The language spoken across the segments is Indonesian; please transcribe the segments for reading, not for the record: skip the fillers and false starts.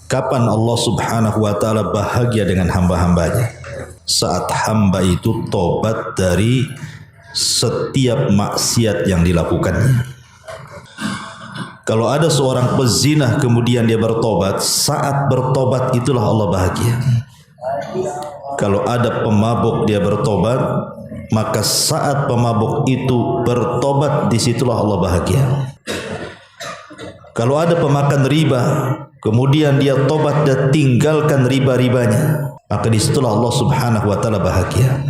Kapan Allah Subhanahu wa ta'ala bahagia dengan hamba-hambanya? Saat hamba itu tobat dari setiap maksiat yang dilakukannya. Kalau ada seorang pezina kemudian dia bertobat, saat bertobat itulah Allah bahagia. Kalau ada pemabuk dia bertobat, maka saat pemabuk itu bertobat, disitulah Allah bahagia. Kalau ada pemakan riba, kemudian dia tobat dan tinggalkan riba-ribanya, maka disitulah Allah Subhanahu wa ta'ala bahagia.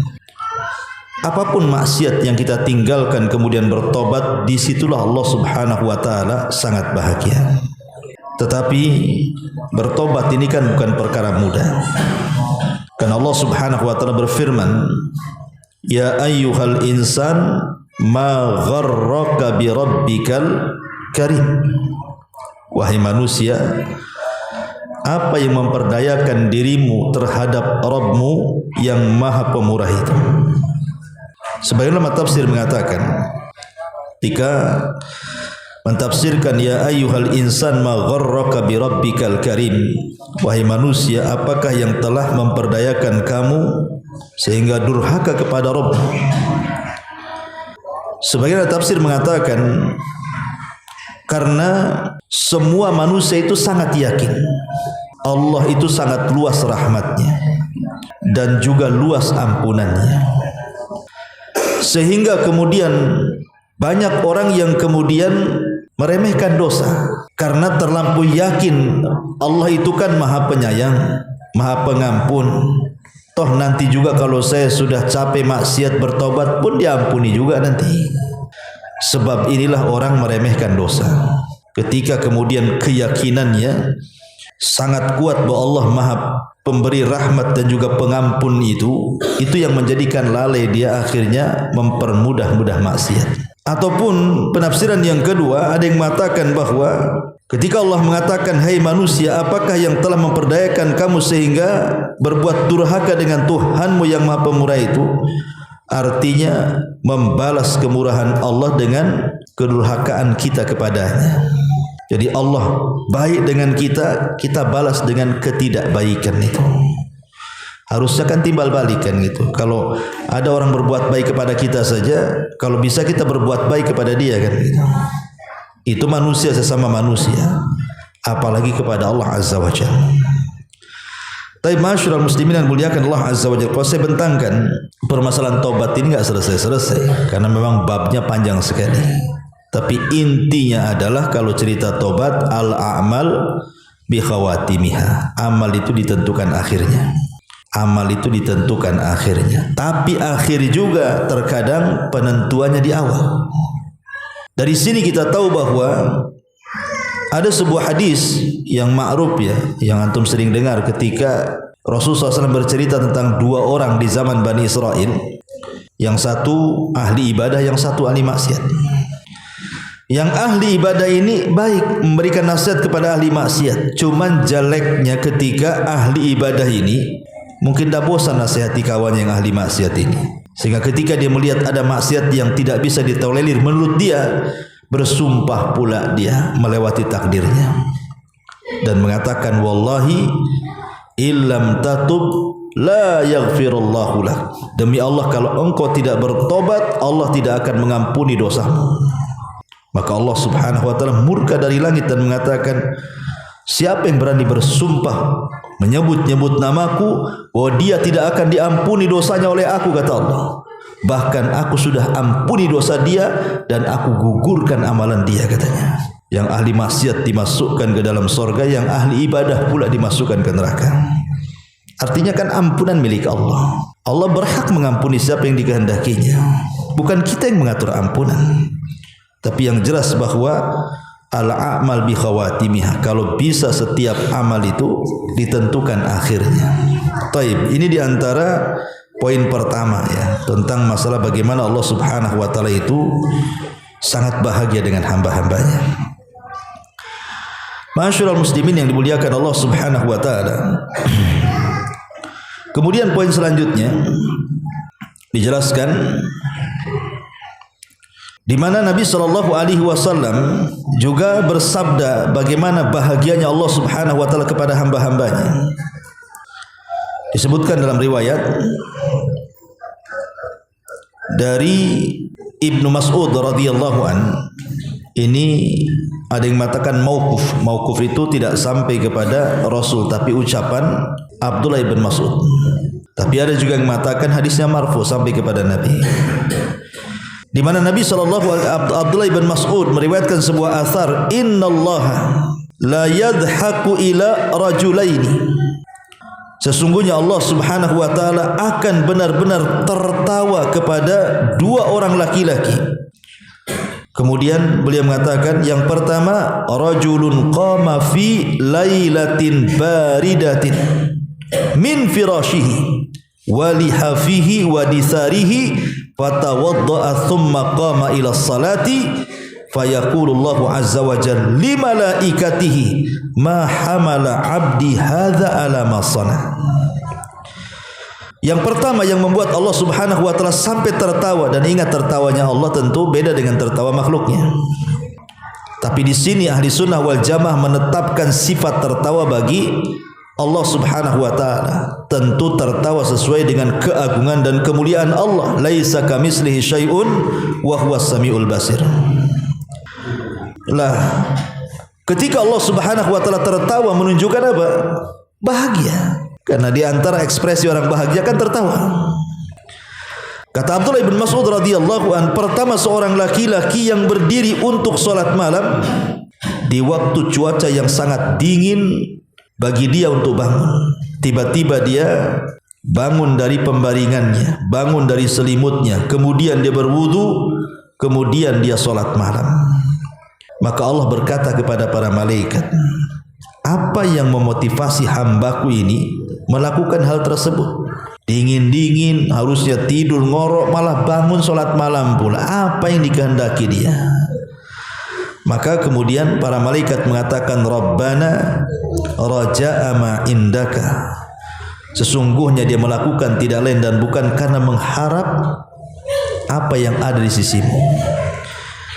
Apapun maksiat yang kita tinggalkan kemudian bertobat, disitulah Allah Subhanahu wa ta'ala sangat bahagia. Tetapi bertobat ini kan bukan perkara mudah. Karena Allah Subhanahu wa ta'ala berfirman, "Ya ayyuhal insan ma gharraka bi rabbikal karim." Wahai manusia, apa yang memperdayakan dirimu terhadap Rabbmu yang maha pemurah itu? Sebagian ulama tafsir mengatakan, ketika mentafsirkan ya ayyuhal insan ma gharraka bi rabbikal karim, wahai manusia, apakah yang telah memperdayakan kamu sehingga durhaka kepada Rabb? Sebagian tafsir mengatakan, karena semua manusia itu sangat yakin Allah itu sangat luas rahmatnya dan juga luas ampunannya, sehingga kemudian banyak orang yang kemudian meremehkan dosa karena terlampau yakin Allah itu kan maha penyayang, maha pengampun. Toh nanti juga kalau saya sudah capek maksiat bertobat pun diampuni juga nanti. Sebab inilah orang meremehkan dosa. Ketika kemudian keyakinannya sangat kuat bahwa Allah maha pemberi rahmat dan juga pengampun, itu yang menjadikan lalai dia akhirnya mempermudah maksiat. Ataupun penafsiran yang kedua, ada yang mengatakan bahwa ketika Allah mengatakan, hai manusia, apakah yang telah memperdayakan kamu sehingga berbuat durhaka dengan Tuhanmu yang maha pemurah itu, artinya membalas kemurahan Allah dengan kedurhakaan kita kepadanya. Jadi Allah baik dengan kita, kita balas dengan ketidakbaikan itu. Harusnya kan timbal balikan gitu. Kalau ada orang berbuat baik kepada kita saja, kalau bisa kita berbuat baik kepada dia kan gitu. Itu manusia sesama manusia, apalagi kepada Allah Azza wa Jalla. Tapi masyarakat muslimin yang muliakan Allah Azza wa Jalla, kalau saya bentangkan permasalahan taubat ini enggak selesai-selesai karena memang babnya panjang sekali. Tapi intinya adalah kalau cerita taubat, al-a'mal bi khawatimiha. Amal itu ditentukan akhirnya. Amal itu ditentukan akhirnya. Tapi akhir juga terkadang penentuannya di awal. Dari sini kita tahu bahwa ada sebuah hadis yang ma'ruf ya, yang antum sering dengar ketika Rasulullah SAW bercerita tentang dua orang di zaman Bani Israel. Yang satu ahli ibadah, yang satu ahli maksiat. Yang ahli ibadah ini baik memberikan nasihat kepada ahli maksiat. Cuman jeleknya ketika ahli ibadah ini mungkin dah bosan nasihati kawan yang ahli maksiat ini. Sehingga ketika dia melihat ada maksiat yang tidak bisa ditolerir menurut dia, bersumpah pula dia melewati takdirnya dan mengatakan, wallahi illam tatub la yaghfirullahu lak. Demi Allah, kalau engkau tidak bertobat, Allah tidak akan mengampuni dosamu. Maka Allah Subhanahu wa ta'ala murka dari langit dan mengatakan, siapa yang berani bersumpah menyebut-nyebut namaku, bahwa dia tidak akan diampuni dosanya oleh aku, kata Allah. Bahkan aku sudah ampuni dosa dia dan aku gugurkan amalan dia, katanya. Yang ahli maksiat dimasukkan ke dalam surga, yang ahli ibadah pula dimasukkan ke neraka. Artinya kan ampunan milik Allah. Allah berhak mengampuni siapa yang dikehendakinya. Bukan kita yang mengatur ampunan. Tapi yang jelas bahwa al-a'mal bi khawatimiha, kalau bisa setiap amal itu ditentukan akhirnya. Taib, ini diantara poin pertama ya, tentang masalah bagaimana Allah Subhanahu wa ta'ala itu sangat bahagia dengan hamba-hambanya. Masyaallah muslimin yang dimuliakan Allah Subhanahu wa ta'ala, Kemudian poin selanjutnya dijelaskan di mana Nabi SAW juga bersabda bagaimana bahagianya Allah Subhanahu wa taala kepada hamba-hambanya. Disebutkan dalam riwayat dari Ibnu Mas'ud radhiyallahu an. Ini ada yang mengatakan mauquf. Mauquf itu tidak sampai kepada Rasul tapi ucapan Abdullah bin Mas'ud. Tapi ada juga yang mengatakan hadisnya marfu sampai kepada Nabi. Di mana Nabi Abdullah bin Mas'ud meriwayatkan sebuah athar, innallaha la yadhaku ila rajulaini. Sesungguhnya Allah Subhanahu wa taala akan benar-benar tertawa kepada dua orang laki-laki. Kemudian beliau mengatakan yang pertama, rajulun qama fi lailatin baridatin min firashihi wa lihafihi wa disarihi fatawadda'a thumma qama ila salati fayaqulu Allahu azza wa jalla li malaikatihi ma hamala 'abdi hadza ala ma sana. Yang pertama yang membuat Allah Subhanahu wa taala sampai tertawa, dan ingat tertawanya Allah tentu beda dengan tertawa makhluknya. Tapi di sini ahli sunnah wal jamaah menetapkan sifat tertawa bagi Allah Subhanahu wa taala. Tentu tertawa sesuai dengan keagungan dan kemuliaan Allah. Laisa kamitslihi syai'un wa huwas samiul basir. Lah, ketika Allah Subhanahu wa taala tertawa menunjukkan apa? Bahagia. Karena di antara ekspresi orang bahagia kan tertawa. Kata Abdullah bin Mas'ud radhiyallahu an, pertama seorang laki-laki yang berdiri untuk salat malam di waktu cuaca yang sangat dingin bagi dia untuk bangun. Tiba-tiba dia bangun dari pembaringannya, bangun dari selimutnya, kemudian dia berwudu, kemudian dia salat malam. Maka Allah berkata kepada para malaikat, apa yang memotivasi hambaku ini melakukan hal tersebut? Dingin-dingin harusnya tidur ngorok, malah bangun solat malam pula. Apa yang dikehendaki dia? Maka kemudian para malaikat mengatakan, Rabbana raja'a ma indaka. Sesungguhnya dia melakukan tidak lain dan bukan karena mengharap apa yang ada di sisimu.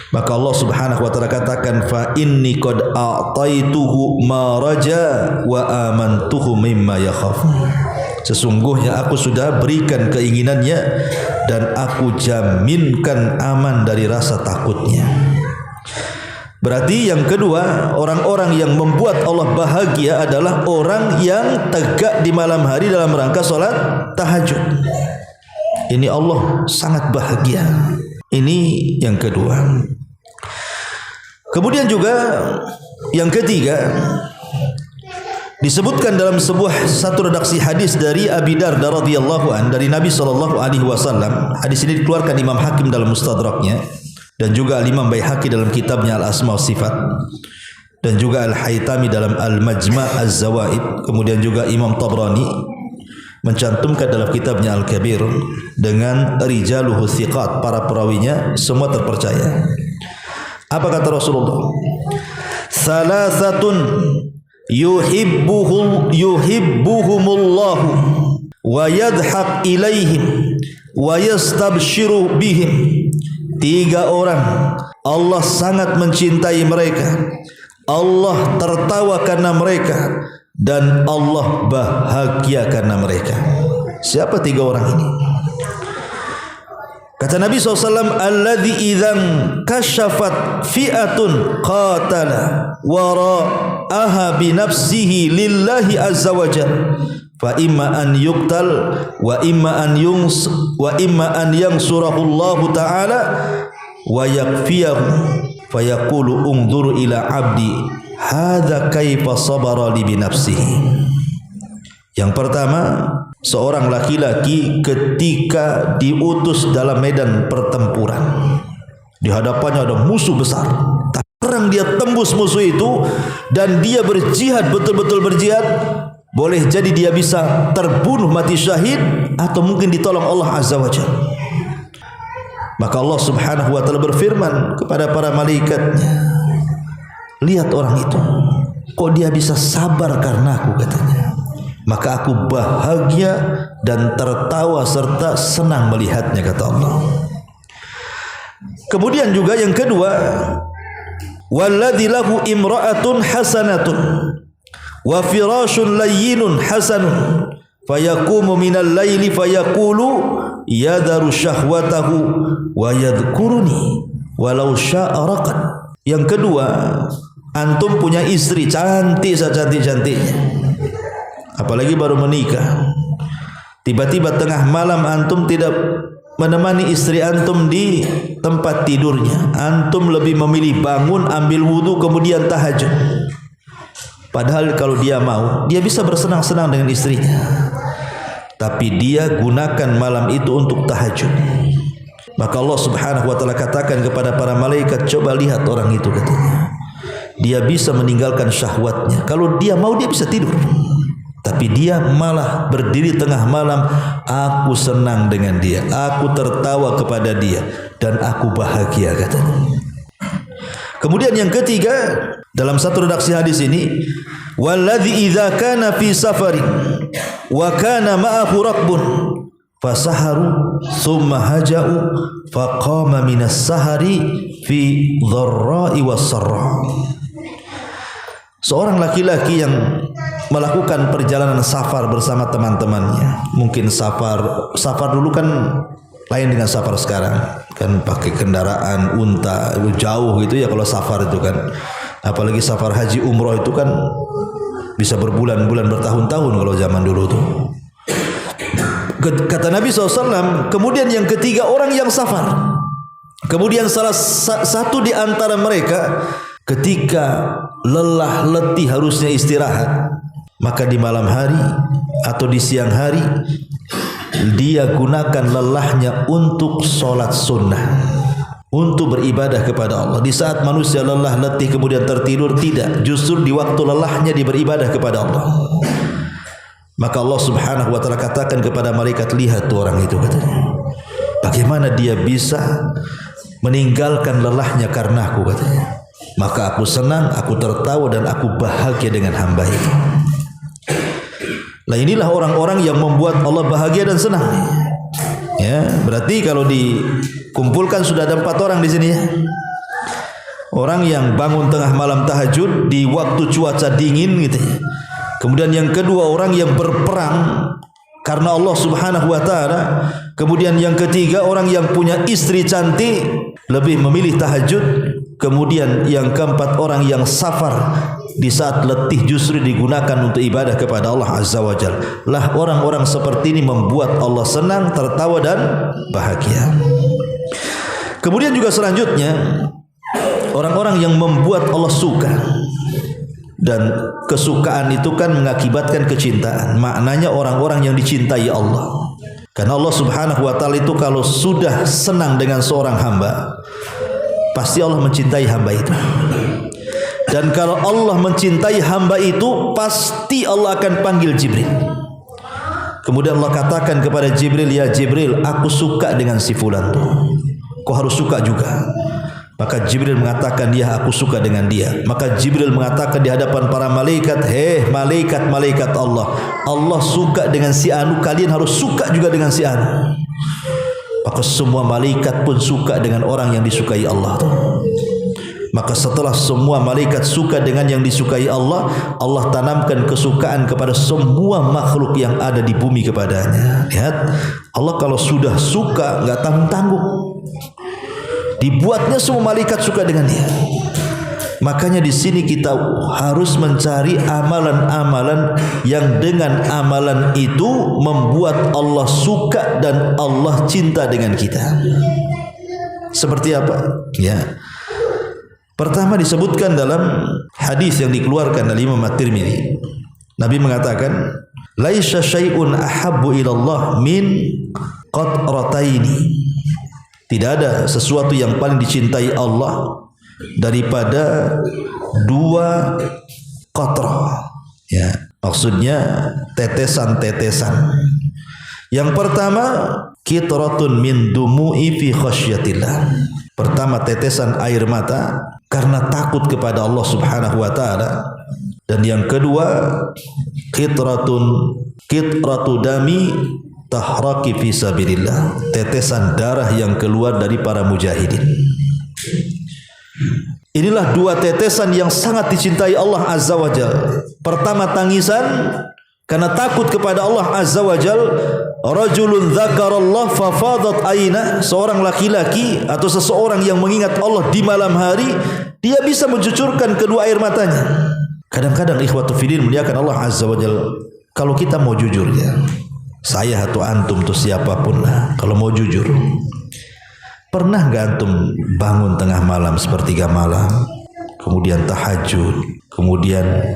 Maka Allah Subhanahu wa taala katakan, fa inni qad a'taituhu ma raja wa amantuhu mimma yakhaf. Sesungguhnya aku sudah berikan keinginannya dan aku jaminkan aman dari rasa takutnya. Berarti yang kedua, orang-orang yang membuat Allah bahagia adalah orang yang tegak di malam hari dalam rangka salat tahajud. Ini Allah sangat bahagia. Ini yang kedua. Kemudian juga yang ketiga, disebutkan dalam satu redaksi hadis dari Abi Darda radhiyallahu an dari Nabi sallallahu alaihi wasallam. Hadis ini dikeluarkan Imam Hakim dalam Mustadraknya dan juga Imam Baihaqi dalam kitabnya Al-Asma wa Sifat dan juga Al-Haytami dalam Al-Majma' Az-Zawaid. Kemudian juga Imam Tabrani mencantumkan dalam kitabnya Al-Kabir dengan rijaluhu thiqat, para perawinya semua terpercaya. Apa kata Rasulullah? Salasatun yuhibbuhumullahu wa yadhaq ilaihim wa yastabshiru bihim. 3 orang Allah sangat mencintai mereka, Allah tertawa karena mereka, dan Allah bahagia karena mereka. Siapa 3 orang ini? Kata Nabi SAW, alladhi idhan kashafat fi'atun qatala wara'aha binafsihi lillahi azza wa jal fa imma an yuqtal wa imma an yansurahu Allah ta'ala wa yakfiyahu fayaqulu ungduru ila abdi hadha kaifa sabara li binafsihi. Yang pertama, seorang laki-laki ketika diutus dalam medan pertempuran, di hadapannya ada musuh besar, terang dia tembus musuh itu dan dia berjihad, betul-betul berjihad. Boleh jadi dia bisa terbunuh mati syahid atau mungkin ditolong Allah Azza wa Jalla. Maka Allah Subhanahu wa taala berfirman kepada para malaikatnya, lihat orang itu, kok dia bisa sabar karena aku, katanya. maka aku bahagia dan tertawa serta senang melihatnya, kata Allah. Kemudian juga yang kedua, walladzi lahu imra'atun hasanatun wa firashun layyinun hasanun fayaqumu minal laili fayaqulu yadharu syahwatahu wa yadhkuruni walau sya'a raqad. Yang kedua, antum punya istri cantik secantik-cantiknya, apalagi baru menikah. Tiba-tiba tengah malam antum tidak menemani istri antum di tempat tidurnya. Antum lebih memilih bangun, ambil wudu, kemudian tahajud. Padahal kalau dia mau, dia bisa bersenang-senang dengan istrinya, tapi dia gunakan malam itu untuk tahajud. Maka Allah Subhanahu wa taala katakan kepada para malaikat, coba lihat orang itu, katanya. Dia bisa meninggalkan syahwatnya. Kalau dia mau, dia bisa tidur. Tapi dia malah berdiri tengah malam, aku senang dengan dia, aku tertawa kepada dia, dan aku bahagia, katanya. Kemudian yang ketiga, dalam satu redaksi hadis ini, walladzi idza kana fi safarin wa kana ma'ahu rakbun fasaharu thumma haja'u faqama minas sahari fi dharra'i was-sarra. Seorang laki-laki yang melakukan perjalanan safar bersama teman-temannya. Mungkin safar dulu kan lain dengan safar sekarang, kan pakai kendaraan unta jauh gitu ya kalau safar itu kan. Apalagi safar haji umroh itu kan bisa berbulan-bulan, bertahun-tahun kalau zaman dulu tuh. Kata Nabi SAW, kemudian yang ketiga orang yang safar. Kemudian salah satu di antara mereka ketika lelah letih harusnya istirahat, maka di malam hari atau di siang hari dia gunakan lelahnya untuk sholat sunnah, untuk beribadah kepada Allah. Di saat manusia lelah letih kemudian tertidur, tidak, justru di waktu lelahnya dia beribadah kepada Allah. Maka Allah Subhanahu wa taala katakan kepada malaikat, lihat tuh orang itu, katanya, bagaimana dia bisa meninggalkan lelahnya karena aku, katanya. Maka aku senang, aku tertawa, dan aku bahagia dengan hamba itu. Nah, inilah orang-orang yang membuat Allah bahagia dan senang. Ya, berarti kalau dikumpulkan sudah ada 4 orang di sini ya. Orang yang bangun tengah malam tahajud di waktu cuaca dingin gitu ya. Kemudian yang kedua, orang yang berperang karena Allah Subhanahu wa taala. Kemudian yang ketiga, orang yang punya istri cantik, lebih memilih tahajud. Kemudian yang keempat, orang yang safar, di saat letih justru digunakan untuk ibadah kepada Allah Azza wa Jalla. Lah orang-orang seperti ini membuat Allah senang, tertawa, dan bahagia. Kemudian juga selanjutnya, orang-orang yang membuat Allah suka. Dan kesukaan itu kan mengakibatkan kecintaan. Maknanya orang-orang yang dicintai Allah. Karena Allah Subhanahu wa taala itu kalau sudah senang dengan seorang hamba, pasti Allah mencintai hamba itu. Dan kalau Allah mencintai hamba itu, pasti Allah akan panggil Jibril. Kemudian Allah katakan kepada Jibril, ya Jibril, aku suka dengan si fulan tuh, kau harus suka juga. Maka Jibril mengatakan, ya aku suka dengan dia. Maka Jibril mengatakan di hadapan para malaikat, hei malaikat-malaikat Allah, Allah suka dengan si anu, kalian harus suka juga dengan si anu. Maka semua malaikat pun suka dengan orang yang disukai Allah. Maka setelah semua malaikat suka dengan yang disukai Allah, Allah tanamkan kesukaan kepada semua makhluk yang ada di bumi kepadanya. Lihat, Allah kalau sudah suka nggak tanggung-tanggung. Dibuatnya semua malaikat suka dengan dia. Makanya di sini kita harus mencari amalan-amalan yang dengan amalan itu membuat Allah suka dan Allah cinta dengan kita. Seperti apa? Ya. Pertama disebutkan dalam hadis yang dikeluarkan oleh Imam At-Tirmidzi. Nabi mengatakan, "Laisa syai'un ahabbu ilallah min qatrataini." Tidak ada sesuatu yang paling dicintai Allah daripada 2 qatrah. Ya, maksudnya tetesan-tetesan. Yang pertama, qitratun min dumu'i fi khasyatillah. Pertama, tetesan air mata karena takut kepada Allah Subhanahu wa taala. Dan yang kedua, qitratu dami tahraki fi sabilillah, tetesan darah yang keluar dari para mujahidin. Inilah dua tetesan yang sangat dicintai Allah Azza wa Jalla. Pertama, tangisan karena takut kepada Allah Azza wa Jalla. Rajulun dzakarallah fafadat aina, seorang laki-laki atau seseorang yang mengingat Allah di malam hari, dia bisa mencucurkan kedua air matanya. Kadang-kadang ikhwatu fillah muliakan Allah Azza wa Jalla, kalau kita mau jujur ya, saya atau antum tuh siapapun lah, kalau mau jujur, pernah gak antum bangun tengah malam, sepertiga malam, kemudian tahajud, kemudian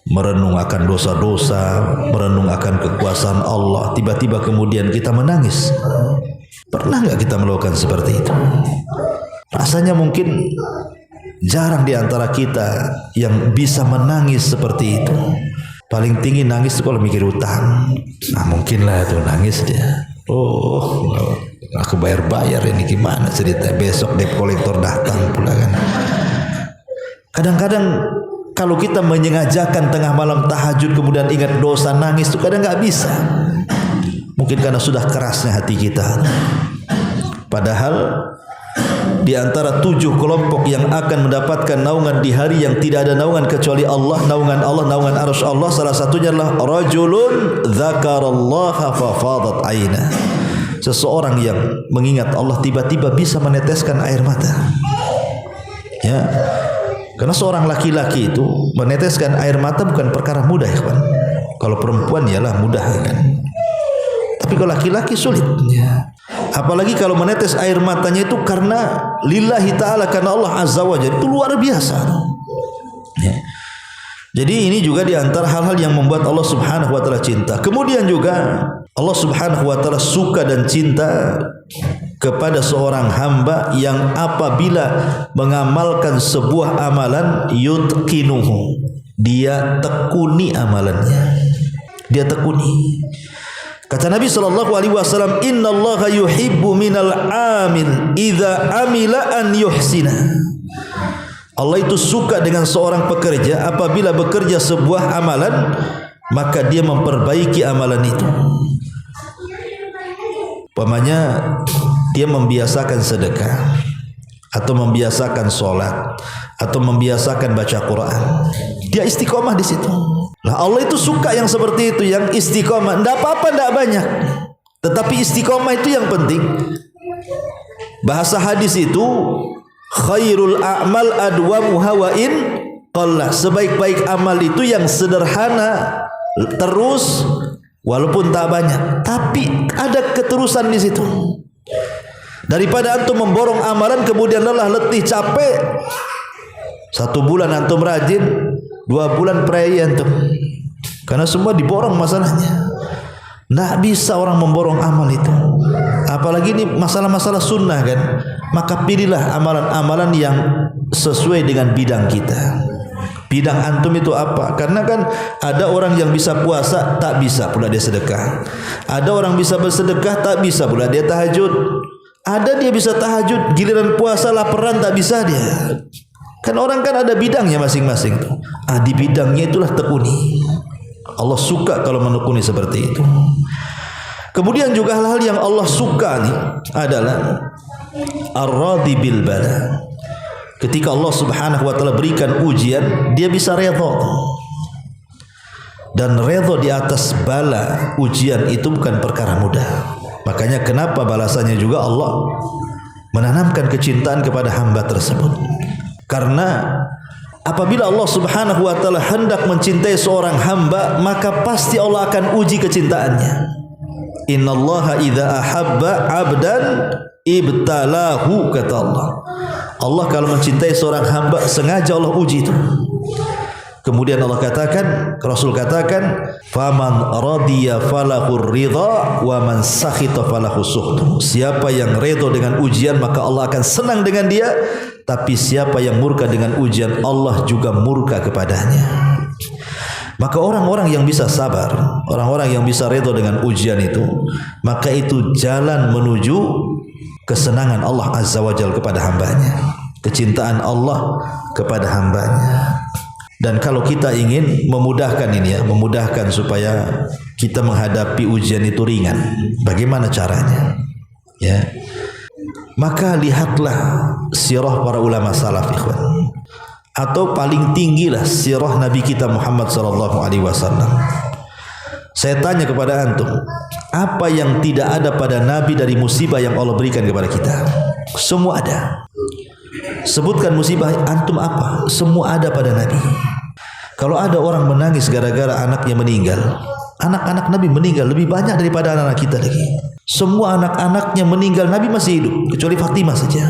merenung akan dosa-dosa, merenung akan kekuasaan Allah, tiba-tiba kemudian kita menangis? Pernah gak kita melakukan seperti itu? Rasanya mungkin jarang di antara kita yang bisa menangis seperti itu. Paling tinggi nangis itu kalau mikir utang. Nah mungkin lah itu nangis dia. Oh, aku bayar ini gimana cerita, besok debt collector datang pula kan. Kadang-kadang kalau kita menyengajakan tengah malam tahajud kemudian ingat dosa nangis itu kadang nggak bisa. Mungkin karena sudah kerasnya hati kita. Padahal di antara 7 kelompok yang akan mendapatkan naungan di hari yang tidak ada naungan kecuali Allah, naungan arsy Allah, salah satunya adalah rajulun dzakarallaha fafadat aina. Seseorang yang mengingat Allah tiba-tiba bisa meneteskan air mata. Ya. Karena seorang laki-laki itu meneteskan air mata bukan perkara mudah, ya kan? Kalau perempuan ialah mudah, kan? Tapi kalau laki-laki sulit. Ya. Apalagi kalau menetes air matanya itu karena lillahi ta'ala, karena Allah Azza wa Jalla, itu luar biasa. Ya. Jadi ini juga di antara hal-hal yang membuat Allah Subhanahu wa taala cinta. Kemudian juga Allah Subhanahu wa taala suka dan cinta kepada seorang hamba yang apabila mengamalkan sebuah amalan yutqinuhu, dia tekuni amalannya. Dia tekuni. Kata Nabi SAW, innallaha yuhibbu minal amil idza amila an yuhsina. Allah itu suka dengan seorang pekerja apabila bekerja sebuah amalan, maka dia memperbaiki amalan itu. Umpamanya dia membiasakan sedekah, atau membiasakan sholat, atau membiasakan baca Quran, dia istiqomah di situ. Lah Allah itu suka yang seperti itu, yang istiqomah. Tidak apa-apa, tidak banyak, tetapi istiqomah itu yang penting. Bahasa hadis itu khairul a'mal adwamuha wa in qalla. Sebaik-baik amal itu yang sederhana terus walaupun tak banyak, tapi ada keterusan di situ. Daripada antum memborong amalan kemudian lelah, letih, capek, 1 bulan antum rajin, 2 bulan prei antum, karena semua diborong masalahnya. Tidak bisa orang memborong amal itu. Apalagi ini masalah-masalah sunnah kan. Maka pilihlah amalan-amalan yang sesuai dengan bidang kita. Bidang antum itu apa? Karena kan ada orang yang bisa puasa, tak bisa pula dia sedekah. Ada orang bisa bersedekah, tak bisa pula dia tahajud. Ada dia bisa tahajud, giliran puasa laparan tak bisa dia. Kan orang kan ada bidangnya masing-masing. Di bidangnya itulah tekuni. Allah suka kalau menekuni seperti itu. Kemudian juga hal-hal yang Allah suka nih adalah ar-radhi bil bala. Ketika Allah Subhanahu wa taala berikan ujian, dia bisa redha. Dan redha di atas bala ujian itu bukan perkara mudah. Makanya kenapa balasannya juga Allah menanamkan kecintaan kepada hamba tersebut. Karena apabila Allah Subhanahu wa taala hendak mencintai seorang hamba, maka pasti Allah akan uji kecintaannya. Innallaha idza ahabba 'abdan ibtalahu, kata Allah. Allah kalau mencintai seorang hamba sengaja Allah uji itu. Kemudian Allah katakan, Rasul katakan, faman radiya falahur ridha wa man sakhita falahu sukhtu. Siapa yang redha dengan ujian maka Allah akan senang dengan dia, tapi siapa yang murka dengan ujian Allah juga murka kepadanya. Maka orang-orang yang bisa sabar, orang-orang yang bisa redha dengan ujian itu, maka itu jalan menuju kesenangan Allah Azza wa Jalla kepada hambanya. kecintaan Allah kepada hambanya. Dan kalau kita ingin memudahkan ini ya, memudahkan supaya kita menghadapi ujian itu ringan, bagaimana caranya? Ya, maka lihatlah sirah para ulama salaf, ikhwan, atau paling tinggilah sirah Nabi kita Muhammad sallallahu alaihi wasallam. Saya tanya kepada antum, apa yang tidak ada pada Nabi dari musibah yang Allah berikan kepada kita? Semua ada. Sebutkan musibah antum apa? Semua ada pada Nabi. Kalau ada orang menangis gara-gara anaknya meninggal, anak-anak Nabi meninggal lebih banyak daripada anak-anak kita lagi. Semua anak-anaknya meninggal, Nabi masih hidup, kecuali Fatimah saja.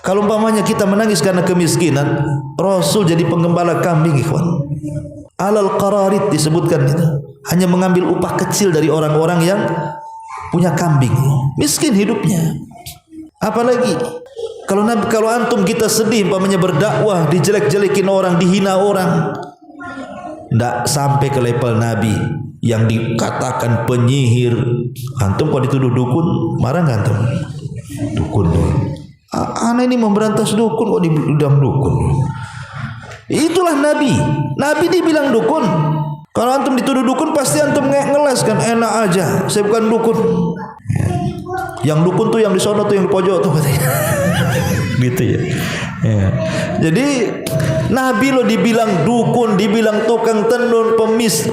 Kalau umpamanya kita menangis karena kemiskinan, Rasul jadi penggembala kambing, ikhwan. Alal qararit disebutkan itu, hanya mengambil upah kecil dari orang-orang yang punya kambing, miskin hidupnya. Apalagi kalau antum kita sedih umpamanya berdakwah, dijelek-jelekin orang, dihina orang, tidak sampai ke level Nabi yang dikatakan penyihir. Antum kalau dituduh dukun, marah nggak antum? Dukun, aneh ini memberantas dukun kok dibilang dukun. Itulah Nabi. Nabi dibilang dukun. Kalau antum dituduh dukun, pasti antum ngeles kan, enak aja, saya bukan dukun. Yang dukun tuh yang di sono tuh, yang di pojok tuh katanya. Gitu ya. Ya. Jadi Nabi lo dibilang dukun, dibilang tukang tenun,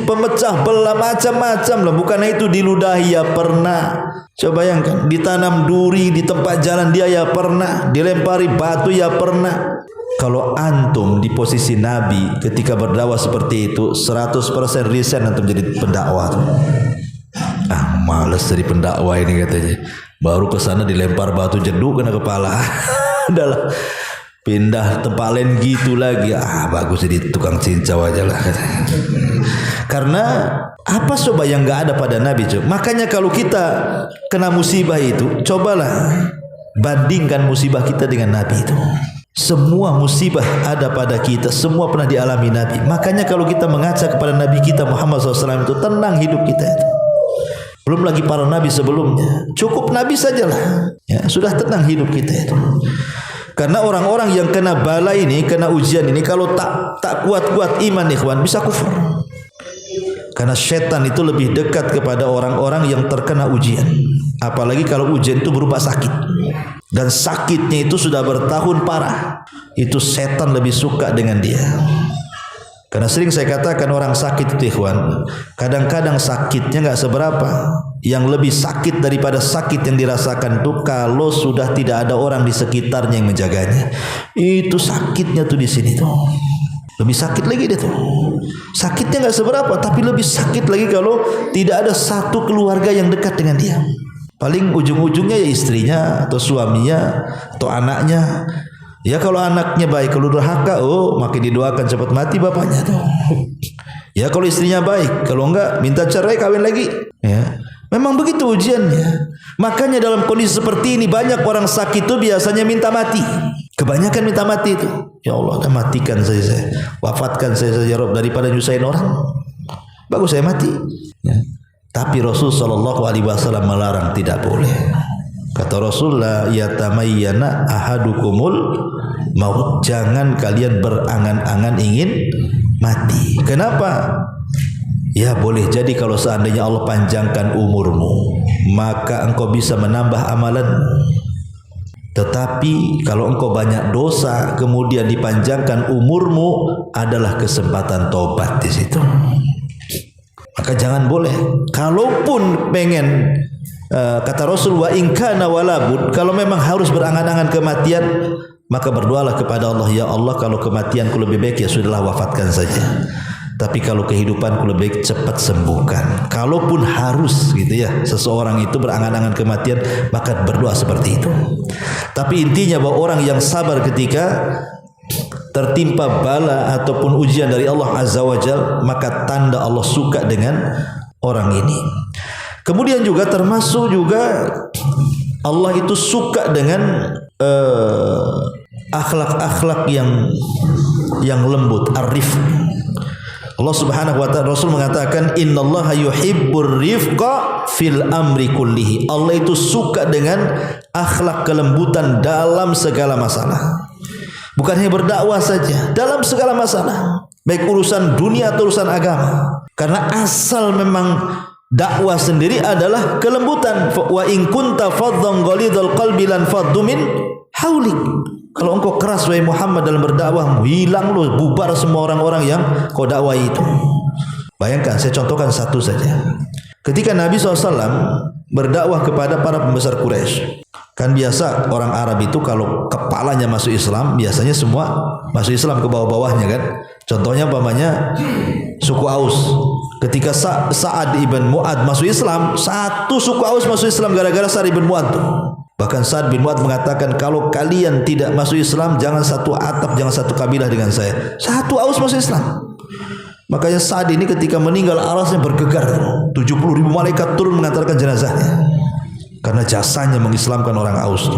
pemecah belah, macam-macam lah. Bukannya itu diludahi ya pernah. Coba bayangkan, ditanam duri di tempat jalan dia ya pernah, dilempari batu ya pernah. Kalau antum di posisi Nabi ketika berdakwah seperti itu, 100% resign antum jadi pendakwah. Males jadi pendakwah ini katanya. Baru ke sana dilempar batu jeduk kena kepala. Udahlah, pindah tempat lain gitu lagi. Bagus jadi tukang cincau aja lah katanya. Karena apa coba yang enggak ada pada Nabi, coba. Makanya kalau kita kena musibah itu, cobalah bandingkan musibah kita dengan Nabi itu. Semua musibah ada pada kita, semua pernah dialami Nabi. Makanya kalau kita mengaca kepada Nabi kita Muhammad SAW itu, tenang hidup kita itu. Belum lagi para Nabi sebelumnya. Cukup Nabi sajalah, ya, sudah tenang hidup kita itu. Karena orang-orang yang kena bala ini, kena ujian ini, kalau tak kuat-kuat iman, ikhwan, bisa kufur. Karena setan itu lebih dekat kepada orang-orang yang terkena ujian. Apalagi kalau ujian itu berupa sakit. Dan sakitnya itu sudah bertahun parah. Itu setan lebih suka dengan dia. Karena sering saya katakan orang sakit itu, ikhwan, kadang-kadang sakitnya enggak seberapa. Yang lebih sakit daripada sakit yang dirasakan itu kalau sudah tidak ada orang di sekitarnya yang menjaganya. Itu sakitnya tuh di sini tuh. Lebih sakit lagi dia tuh. Sakitnya enggak seberapa, tapi lebih sakit lagi kalau tidak ada satu keluarga yang dekat dengan dia. Paling ujung-ujungnya ya istrinya atau suaminya atau anaknya. Ya kalau anaknya baik, kalau durhaka, makin didoakan cepat mati bapaknya tuh. Ya kalau istrinya baik, kalau enggak minta cerai, kawin lagi. Ya, memang begitu ujiannya. Makanya dalam kondisi seperti ini banyak orang sakit itu biasanya minta mati. Kebanyakan minta mati itu. Ya Allah, matikan saya, wafatkan saya saja Rob, daripada nyusahin orang. Bagus saya mati. Ya. Tapi Rasul sallallahu alaihi wasallam melarang, tidak boleh. Kata Rasulullah, yatamayyana ahadukumul maut. Jangan kalian berangan-angan ingin mati. Kenapa? Ya boleh jadi kalau seandainya Allah panjangkan umurmu, maka engkau bisa menambah amalan. Tetapi kalau engkau banyak dosa kemudian dipanjangkan umurmu, adalah kesempatan tobat di situ. Maka jangan boleh. Kalaupun pengen, kata Rasul, wa in kana walabud, kalau memang harus berangan-angan kematian, maka berdoalah kepada Allah, ya Allah kalau kematianku lebih baik ya sudahlah, wafatkan saja. Tapi kalau kehidupanku lebih baik, cepat sembuhkan. Kalaupun harus gitu ya, seseorang itu berangan-angan kematian, maka berdoa seperti itu. Tapi intinya bahwa orang yang sabar ketika tertimpa bala ataupun ujian dari Allah Azza wa Jalla, maka tanda Allah suka dengan orang ini. Kemudian juga termasuk juga Allah itu suka dengan akhlak-akhlak yang lembut, arif. Allah Subhanahu wa taala, Rasul mengatakan innallaha yuhibbur rifqa fil amri kullihi. Allah itu suka dengan akhlak kelembutan dalam segala masalah. Bukan hanya berdakwah saja, dalam segala masalah, baik urusan dunia atau urusan agama. Karena asal memang dakwah sendiri adalah kelembutan. Wa in kunta faddan ghalidhal qalbi lan faddu min haulik. Kalau engkau keras wahai Muhammad dalam berdakwahmu, hilang loh, bubar semua orang-orang yang kau dakwai itu. Bayangkan, saya contohkan satu saja. Ketika Nabi SAW berdakwah kepada para pembesar Quraisy, kan biasa orang Arab itu kalau kepalanya masuk Islam, biasanya semua masuk Islam ke bawah-bawahnya kan. Contohnya umpamanya suku Aus. Ketika Sa'ad ibn Mu'ad masuk Islam, satu suku Aus masuk Islam gara-gara Sa'ad ibn Mu'ad tuh. Bahkan Sa'ad bin Mu'ad mengatakan, kalau kalian tidak masuk Islam, jangan satu atap, jangan satu kabilah dengan saya. Satu Aus masuk Islam. Makanya Sa'ad ini ketika meninggal arasnya bergegar. 70.000 malaikat turun mengantarkan jenazahnya. Karena jasanya mengislamkan orang Aus.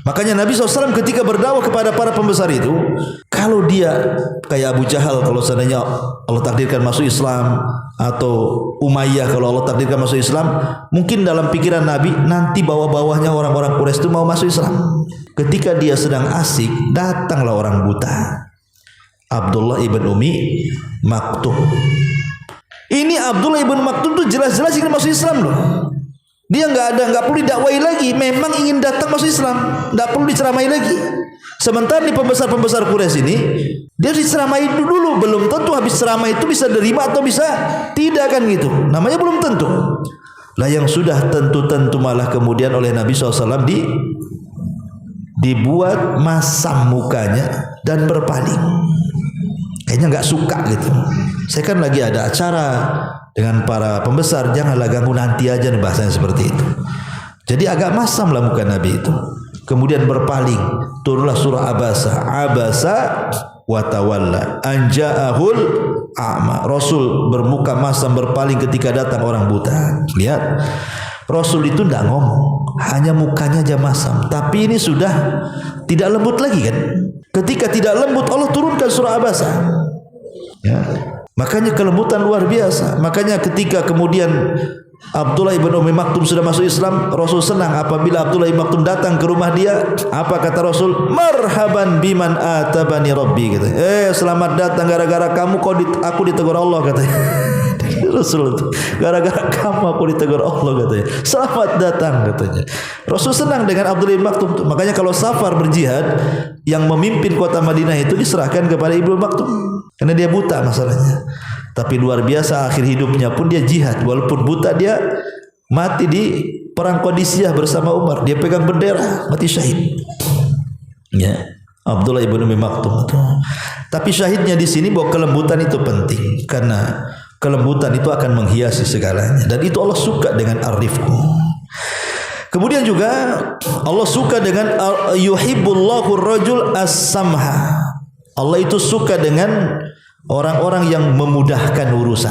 Makanya Nabi SAW ketika berdakwah kepada para pembesar itu, kalau dia kayak Abu Jahal, kalau seandainya Allah takdirkan masuk Islam, atau Umayyah kalau Allah takdirkan masuk Islam, mungkin dalam pikiran Nabi nanti bawah-bawahnya orang-orang Quraisy itu mau masuk Islam. Ketika dia sedang asik, datanglah orang buta, Abdullah ibn Umi Maktum. Ini Abdullah ibn Maktum tuh jelas-jelas ingin masuk Islam loh. Dia nggak perlu didakwai lagi, memang ingin datang masuk Islam, nggak perlu diceramai lagi. Sementara di pembesar-pembesar Quraisy ini, dia diceramai dulu, belum tentu habis ceramah itu bisa terima atau bisa tidak kan gitu. Namanya belum tentu. Lah yang sudah tentu-tentu malah kemudian oleh Nabi SAW dibuat masam mukanya dan berpaling. Kayaknya nggak suka gitu. Saya kan lagi ada acara dengan para pembesar, janganlah ganggu, nanti aja nih, bahasanya seperti itu. Jadi agak masam lah muka Nabi itu. Kemudian berpaling, turunlah surah Abasa wa tawalla an ja'ahul a'ma. Rasul bermuka masam berpaling ketika datang orang buta. Lihat, Rasul itu tidak ngomong, hanya mukanya aja masam. Tapi ini sudah tidak lembut lagi kan. Ketika tidak lembut, Allah turunkan surah Abasa. Ya. Makanya kelembutan luar biasa. Makanya ketika kemudian Abdullah ibn Umi Maktum sudah masuk Islam, Rasul senang apabila Abdullah ibn Maktum datang ke rumah dia. Apa kata Rasul? Marhaban biman atabani Rabbi, gitu. Selamat datang, gara-gara kamu aku ditegur Allah, katanya. Rasul itu, gara-gara kamu aku ditegur Allah, katanya. Selamat datang, katanya. Rasul senang dengan Abdullah ibn Maktum. Makanya kalau safar berjihad, yang memimpin kota Madinah itu diserahkan kepada Ibnu Maktum. Karena dia buta masalahnya. Tapi luar biasa, akhir hidupnya pun dia jihad. Walaupun buta, dia mati di perang Qadisiyah bersama Umar. Dia pegang bendera, mati syahid. Ya, Abdullah ibn Umi Maktum. Tapi syahidnya di sini bahwa kelembutan itu penting, karena kelembutan itu akan menghiasi segalanya. Dan itu Allah suka dengan ar-rifqu. Kemudian juga Allah suka dengan yuhibbullahu ar-rajul as-samha. Allah itu suka dengan orang-orang yang memudahkan urusan.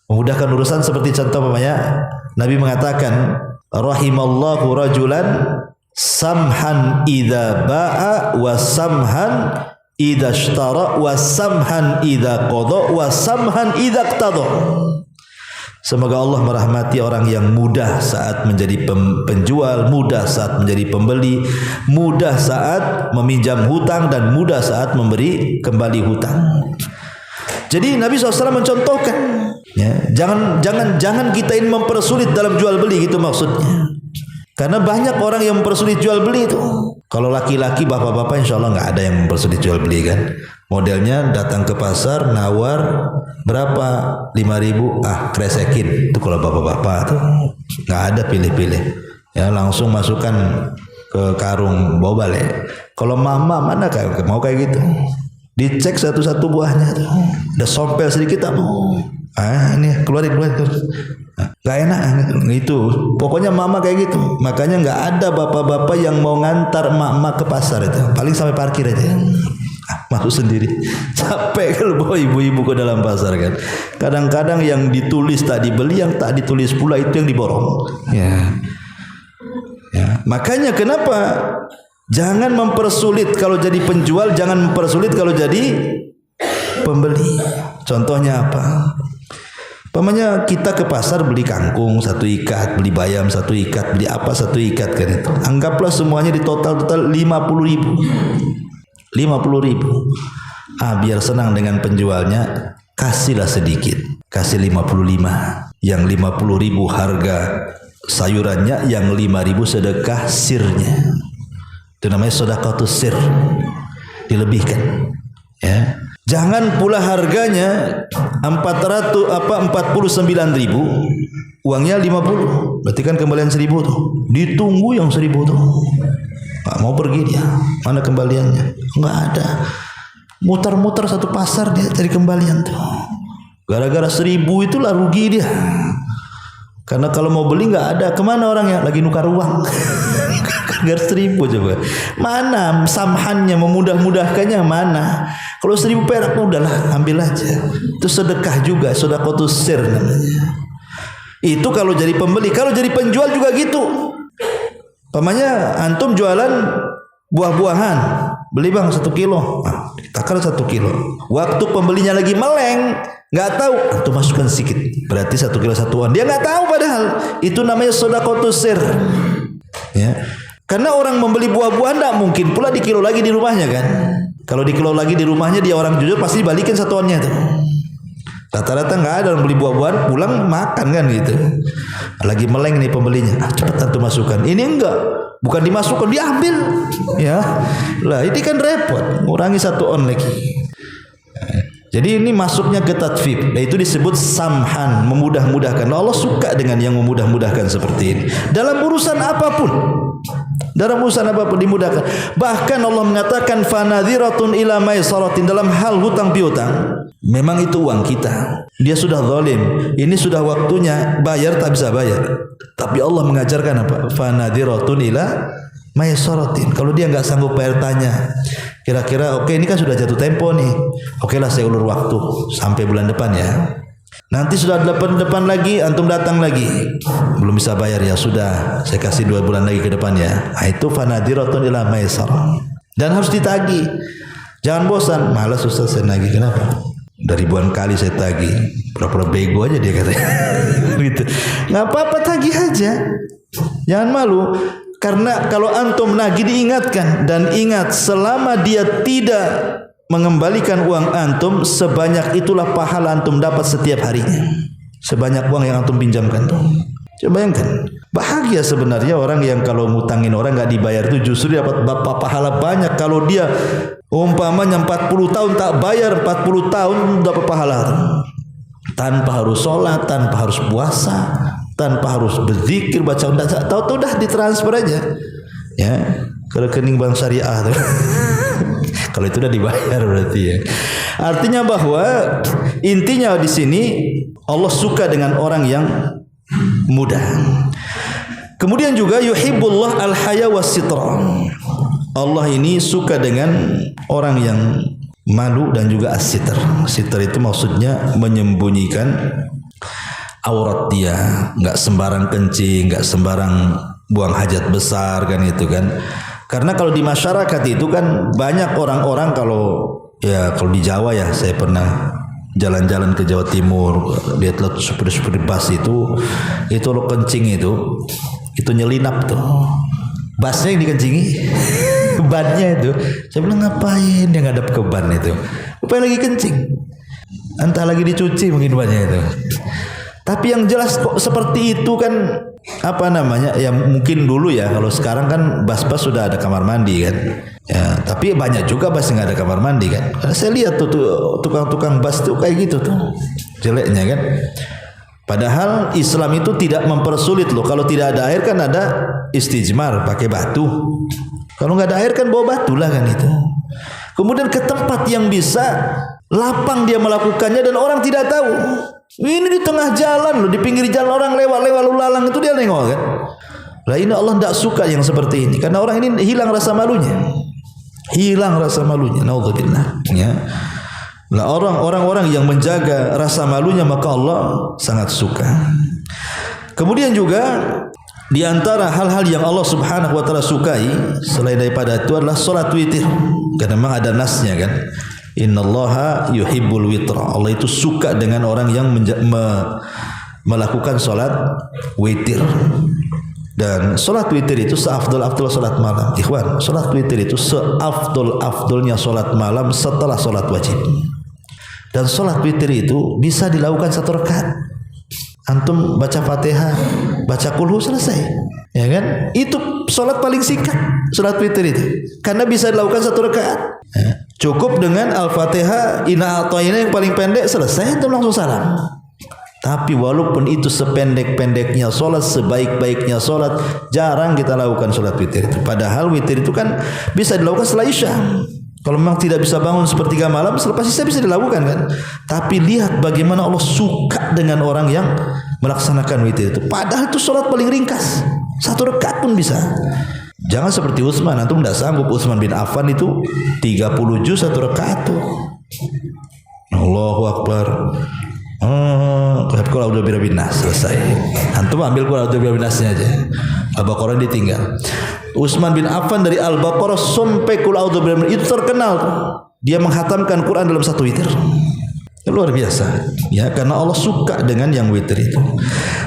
Memudahkan urusan seperti contoh umpamanya Nabi mengatakan, rahimallahu rajulan samhan idza ba'a wa samhan idza ishtara wa samhan idza qada wa samhan idza iqtada. Semoga Allah merahmati orang yang mudah saat menjadi penjual, mudah saat menjadi pembeli, mudah saat meminjam hutang, dan mudah saat memberi kembali hutang. Jadi Nabi SAW mencontohkan, ya, jangan kita ini mempersulit dalam jual beli, gitu maksudnya. Karena banyak orang yang mempersulit jual beli itu. Kalau laki-laki, bapak-bapak insya Allah nggak ada yang mempersulit jual beli kan. Modelnya datang ke pasar, nawar berapa, 5.000, kresekin. Itu kalau bapak-bapak tuh nggak ada pilih-pilih, ya langsung masukkan ke karung, bawa balik. Kalau mama mana kayak mau kayak gitu, dicek satu-satu buahnya tuh, udah sompel sedikit apa, ini keluarin. Gak enak itu. Pokoknya mama kayak gitu. Makanya nggak ada bapak-bapak yang mau ngantar emak-emak ke pasar itu. Paling sampai parkir aja. Masuk sendiri. Capek kalau bawa ibu-ibu ke dalam pasar kan. Kadang-kadang yang ditulis tak dibeli, yang tak ditulis pula itu yang diborong. Ya. Makanya kenapa jangan mempersulit kalau jadi penjual, jangan mempersulit kalau jadi pembeli. Contohnya apa? Umpamanya kita ke pasar beli kangkung 1 ikat, beli bayam 1 ikat, beli apa 1 ikat kan itu. Anggaplah semuanya di total 50.000. 50.000. Biar senang dengan penjualnya, kasihlah sedikit. Kasih 55. Yang 50.000 harga sayurannya, yang 5.000 sedekah sirnya. Itu namanya sedekatus sir. Dilebihkan. Ya. Jangan pula harganya 49.000, uangnya 50. Berarti kan kembalian 1.000 tuh. Ditunggu yang 1.000 tuh. Nggak mau pergi dia. Mana kembaliannya? Nggak ada. Muter-muter satu pasar dia cari kembalian tuh. Gara-gara 1.000 itulah rugi dia. Karena kalau mau beli nggak ada. Kemana orangnya? Lagi nukar uang. Gara 1.000 coba. Mana samhannya, memudah-mudahkannya mana? Kalau 1.000 perak udahlah, ambil aja. Itu sedekah juga, sedekatus sir namanya. Itu kalau jadi pembeli. Kalau jadi penjual juga gitu. Pamannya antum jualan buah-buahan, beli bang 1 kilo, takar 1 kilo. Waktu pembelinya lagi meleng, nggak tahu, antum masukkan sedikit, berarti 1 kilo 1 dia nggak tahu padahal. Itu namanya sedekatus sir. Ya. Karena orang membeli buah-buahan tidak mungkin pula di kilo lagi di rumahnya kan. Kalau di kilo lagi di rumahnya dia orang jujur pasti balikin satuannya tuh. Rata-rata nggak ada orang beli buah-buahan pulang makan kan gitu. Lagi meleng nih pembelinya, cepat tuh masukkan. Ini enggak, bukan dimasukkan, diambil. Ya, lah ini kan repot, ngurangi 1 on lagi. Jadi ini masuknya ke tatfif. Nah, itu disebut samhan, memudah-mudahkan. Allah suka dengan yang memudah-mudahkan seperti ini. Dalam urusan apapun. Dalam urusan apapun dimudahkan. Bahkan Allah mengatakan fanadhiratun ila maisaratin, dalam hal hutang piutang. Memang itu uang kita. Dia sudah zalim. Ini sudah waktunya bayar tak bisa bayar. Tapi Allah mengajarkan apa? Fanadhiratun ila maisaratin. Kalau dia enggak sanggup bayar, tanya. Kira-kira oke, ini kan sudah jatuh tempo nih. Oke lah, saya ulur waktu sampai bulan depan ya. Nanti sudah depan lagi, antum datang lagi, belum bisa bayar, ya sudah, saya kasih 2 bulan lagi ke depan ya. Itu fanadhiratun ila maisar. Dan harus ditagih. Jangan bosan, malas Ustaz saya nagih. Kenapa? Udah ribuan kali saya tagih. Pura-pura bego aja dia katanya. Gitu. Nggak apa-apa, tagih aja. Jangan malu. Karena kalau antum nagih diingatkan, dan ingat selama dia tidak mengembalikan uang antum, sebanyak itulah pahala antum dapat setiap harinya. Sebanyak uang yang antum pinjamkan tuh. Coba bayangkan, bahagia sebenarnya orang yang kalau ngutangin orang nggak dibayar itu justru dapat pahala banyak. Kalau dia umpamanya 40 tahun tak bayar, 40 tahun dapat pahala tanpa harus sholat, tanpa harus puasa, tanpa harus berzikir, baca tahu udah ditransfer aja ya ke rekening bank syariah. Kalau itu udah dibayar berarti ya. Artinya bahwa intinya di sini Allah suka dengan orang yang mudah. Kemudian juga yuhibbullah al-haya was-sitra. Allah ini suka dengan orang yang malu dan juga as-sitr. Sitr itu maksudnya menyembunyikan aurat dia, nggak sembarang kencing, nggak sembarang buang hajat besar kan itu kan. Karena kalau di masyarakat itu kan banyak orang-orang kalau di Jawa ya, saya pernah jalan-jalan ke Jawa Timur, lihat supir-supir bus itu lo kencing itu nyelinap tuh. Busnya yang dikencingi, bannya itu. Saya bilang ngapain dia ngadep ke ban itu? Ngapain lagi kencing? Entah lagi dicuci mungkin bannya itu. Tapi yang jelas kok seperti itu kan, apa namanya, ya mungkin dulu ya, kalau sekarang kan bus-bus sudah ada kamar mandi kan ya, tapi banyak juga bus yang nggak ada kamar mandi kan. Karena saya lihat tuh tukang-tukang bus tuh kayak gitu tuh jeleknya kan. Padahal Islam itu tidak mempersulit loh. Kalau tidak ada air kan ada istijmar, pakai batu. Kalau nggak ada air kan bawa batu lah kan itu. Kemudian ke tempat yang bisa lapang dia melakukannya dan orang tidak tahu. Ini di tengah jalan loh, di pinggir jalan orang lewat lalu lalang itu dia nengok kan. Lah ini Allah tidak suka yang seperti ini, karena orang ini hilang rasa malunya. Hilang rasa malunya. Naudzubillah ya. Lah orang-orang yang menjaga rasa malunya maka Allah sangat suka. Kemudian juga di antara hal-hal yang Allah Subhanahu wa taala sukai selain daripada itu adalah salat witir. Karena memang ada nasnya kan. Innallaha yuhibbul witra. Allah itu suka dengan orang yang melakukan salat witir. Dan salat witir itu seafdal-afdal salat malam. Ikhwan, salat witir itu seafdal-afdalnya salat malam setelah salat wajib. Dan salat witir itu bisa dilakukan 1 rakaat. Antum baca Fatihah, baca kulhu, selesai. Ya kan? Itu salat paling singkat, salat witir itu. Karena bisa dilakukan 1 rakaat. Ya. Cukup dengan Al-Fatihah, Inna A'thaina yang paling pendek, selesai, antum langsung salam. Tapi walaupun itu sependek-pendeknya solat, sebaik-baiknya solat, jarang kita lakukan solat witir itu. Padahal witir itu kan bisa dilakukan setelah isya. Kalau memang tidak bisa bangun sepertiga malam, selepas isya bisa dilakukan kan. Tapi lihat bagaimana Allah suka dengan orang yang melaksanakan witir itu. Padahal itu solat paling ringkas, 1 rakaat pun bisa. Jangan seperti Utsman, antum tidak sanggup. Utsman bin Affan itu 30 juz 1 rakaat tuh. Allahu Akbar. Qul a'udzu birabbil nas, selesai. Antum ambil qul a'udzu birabbil nasnya aja. Al-Baqarah ditinggal. Utsman bin Affan dari Al-Baqarah sampai qul a'udzu birabbil itu terkenal. Dia menghatamkan Quran dalam 1 witir. Luar biasa. Ya, karena Allah suka dengan yang witir itu.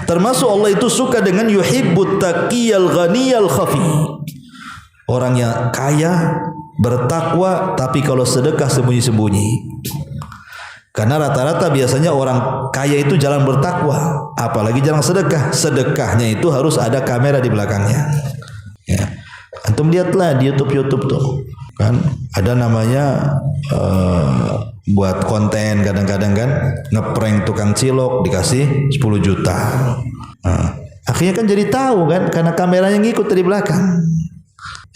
Termasuk Allah itu suka dengan yuhibbut taqiyal ghaniyal khafi. Orang yang kaya, bertakwa, tapi kalau sedekah sembunyi-sembunyi. Karena rata-rata biasanya orang kaya itu jarang bertakwa, apalagi jarang sedekah. Sedekahnya itu harus ada kamera di belakangnya. Ya. Antum lihatlah di YouTube tuh, kan ada namanya buat konten kadang-kadang kan ngeprank tukang cilok dikasih 10 juta. Akhirnya kan jadi tahu kan karena kameranya ngikut dari belakang.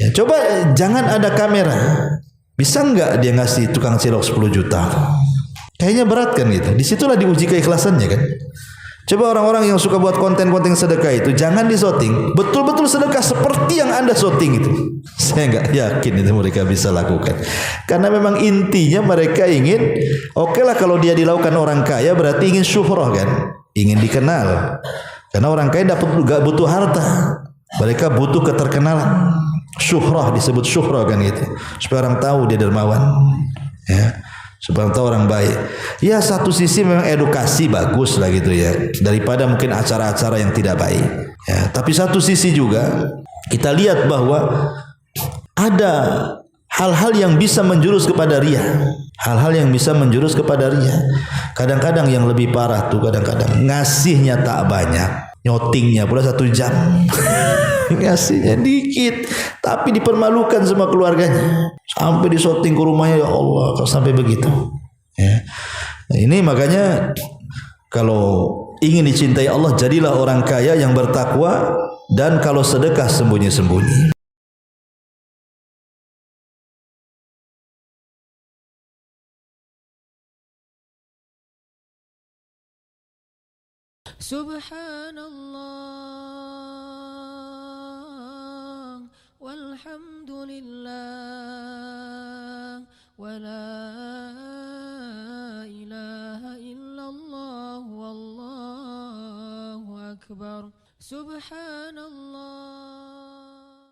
Ya, coba jangan ada kamera, bisa nggak dia ngasih tukang cilok 10 juta? Kayaknya berat kan gitu. Disitulah diuji keikhlasannya kan. Coba orang-orang yang suka buat konten-konten sedekah itu jangan disoting. Betul-betul sedekah seperti yang Anda syuting itu. Saya nggak yakin itu mereka bisa lakukan. Karena memang intinya mereka ingin, oke lah kalau dia dilakukan orang kaya berarti ingin syuhrah kan, ingin dikenal. Karena orang kaya nggak butuh harta, mereka butuh keterkenalan. Syuhrah disebut syuhrah kan gitu. Supaya orang tahu dia dermawan. Ya. Supaya tahu orang baik. Ya satu sisi memang edukasi bagus lah gitu ya. Daripada mungkin acara-acara yang tidak baik. Ya, tapi satu sisi juga kita lihat bahwa ada hal-hal yang bisa menjurus kepada riya. Hal-hal yang bisa menjurus kepada riya. Kadang-kadang yang lebih parah tuh kadang-kadang ngasihnya tak banyak, nyotingnya pula 1 jam. Ngasihnya dikit, tapi dipermalukan sama keluarganya. Sampai disoting ke rumahnya, ya Allah, kalau sampai begitu. Ya. Nah, ini makanya kalau ingin dicintai Allah, jadilah orang kaya yang bertakwa dan kalau sedekah sembunyi-sembunyi. Subhanallah walhamdulillah wala ilaha illallah wallahu akbar. Subhanallah